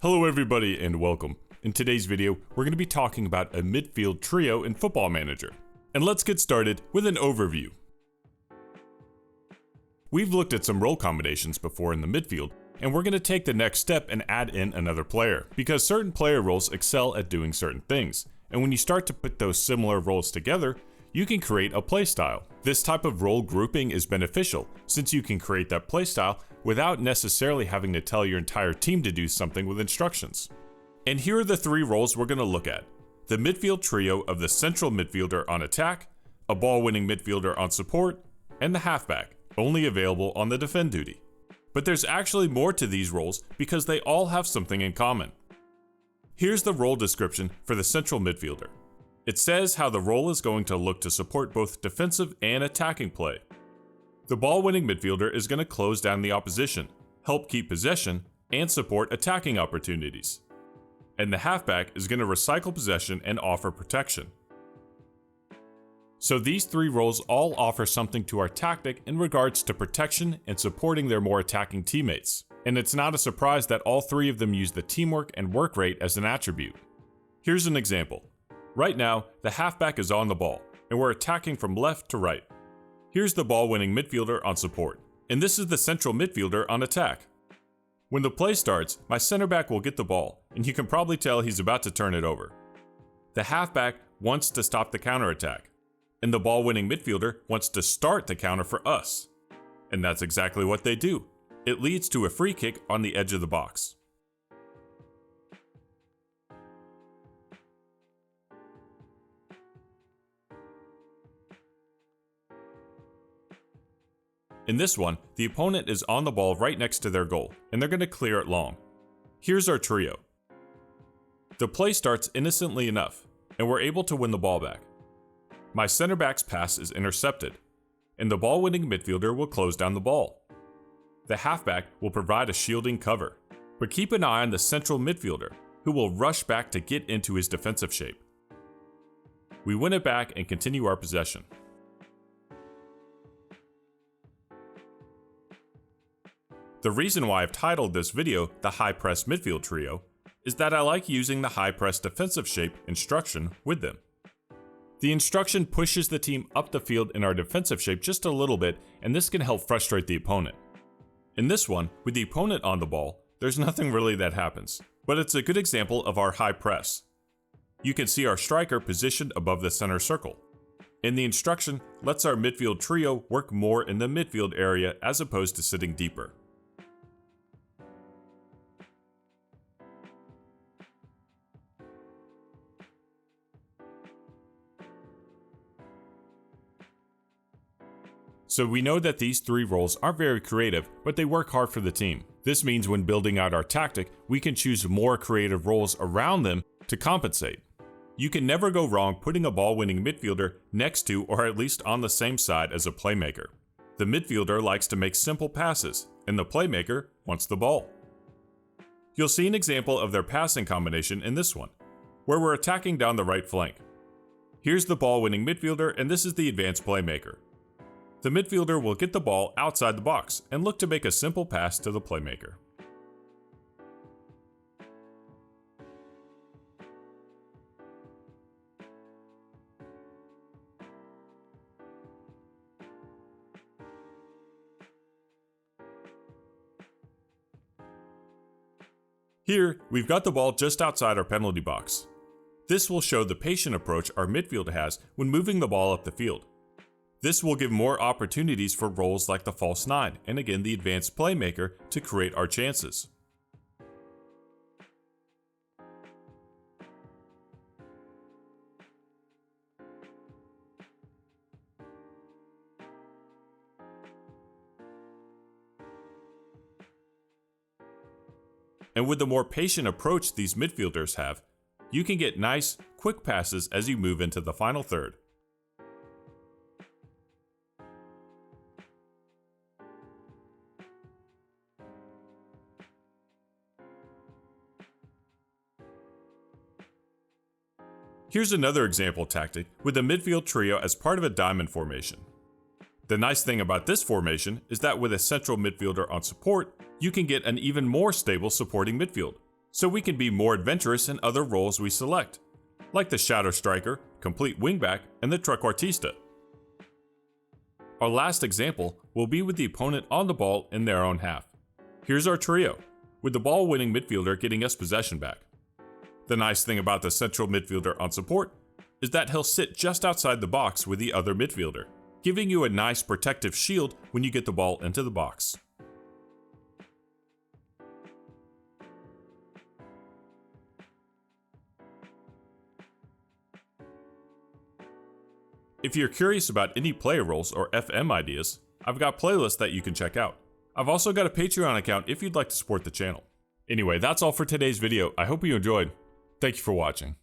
Hello everybody and welcome. In today's video, we're going to be talking about a midfield trio in Football Manager. And let's get started with an overview. We've looked at some role combinations before in the midfield, and we're going to take the next step and add in another player, because certain player roles excel at doing certain things. And when you start to put those similar roles together, you can create a playstyle. This type of role grouping is beneficial, since you can create that playstyle without necessarily having to tell your entire team to do something with instructions. And here are the three roles we're going to look at. The midfield trio of the central midfielder on attack, a ball-winning midfielder on support, and the halfback, only available on the defend duty. But there's actually more to these roles because they all have something in common. Here's the role description for the central midfielder. It says how the role is going to look to support both defensive and attacking play. The ball-winning midfielder is going to close down the opposition, help keep possession, and support attacking opportunities. And the halfback is going to recycle possession and offer protection. So these three roles all offer something to our tactic in regards to protection and supporting their more attacking teammates. And it's not a surprise that all three of them use the teamwork and work rate as an attribute. Here's an example. Right now, the halfback is on the ball, and we're attacking from left to right. Here's the ball-winning midfielder on support, and this is the central midfielder on attack. When the play starts, my center back will get the ball, and you can probably tell he's about to turn it over. The halfback wants to stop the counterattack, and the ball-winning midfielder wants to start the counter for us. And that's exactly what they do. It leads to a free kick on the edge of the box. In this one, the opponent is on the ball right next to their goal, and they're going to clear it long. Here's our trio. The play starts innocently enough, and we're able to win the ball back. My center back's pass is intercepted, and the ball-winning midfielder will close down the ball. The halfback will provide a shielding cover, but keep an eye on the central midfielder, who will rush back to get into his defensive shape. We win it back and continue our possession. The reason why I've titled this video the High Press Midfield Trio is that I like using the high press defensive shape instruction with them. The instruction pushes the team up the field in our defensive shape just a little bit, and this can help frustrate the opponent. In this one, with the opponent on the ball, there's nothing really that happens, but it's a good example of our high press. You can see our striker positioned above the center circle. And the instruction lets our midfield trio work more in the midfield area as opposed to sitting deeper. So we know that these three roles aren't very creative, but they work hard for the team. This means when building out our tactic, we can choose more creative roles around them to compensate. You can never go wrong putting a ball-winning midfielder next to or at least on the same side as a playmaker. The midfielder likes to make simple passes, and the playmaker wants the ball. You'll see an example of their passing combination in this one, where we're attacking down the right flank. Here's the ball-winning midfielder, and this is the advanced playmaker. The midfielder will get the ball outside the box and look to make a simple pass to the playmaker. Here, we've got the ball just outside our penalty box. This will show the patient approach our midfield has when moving the ball up the field. This will give more opportunities for roles like the false nine and again the advanced playmaker to create our chances. And with the more patient approach these midfielders have, you can get nice, quick passes as you move into the final third. Here's another example tactic with the midfield trio as part of a diamond formation. The nice thing about this formation is that with a central midfielder on support, you can get an even more stable supporting midfield. so we can be more adventurous in other roles we select, like the shadow striker, complete wingback, and the trequartista. Our last example will be with the opponent on the ball in their own half. Here's our trio, with the ball-winning midfielder getting us possession back. The nice thing about the central midfielder on support is that he'll sit just outside the box with the other midfielder, giving you a nice protective shield when you get the ball into the box. If you're curious about any player roles or FM ideas, I've got playlists that you can check out. I've also got a Patreon account if you'd like to support the channel. Anyway, that's all for today's video. I hope you enjoyed. Thank you for watching.